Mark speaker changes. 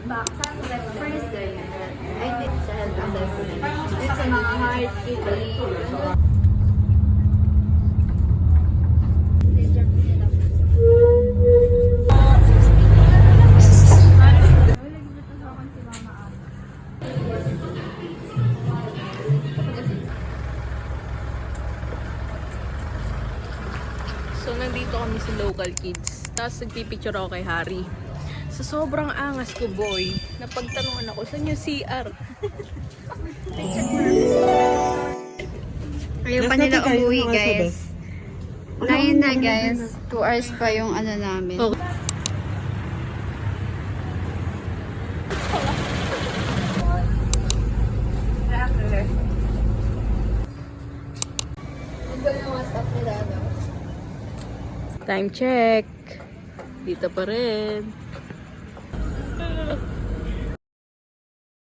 Speaker 1: First I did sa health assessment. It's sa mga heart, kidney,
Speaker 2: So, nandito kami sa local kids. Tapos, nagpipicture ako kay Harry. Sa sobrang angas ko, boy, napagtanungan ako, saan yung CR?
Speaker 1: Ayaw pa nila umuwi, guys. 9 na, guys. 2 hours pa yung ano namin.
Speaker 2: Okay. Time check. Dito pa rin.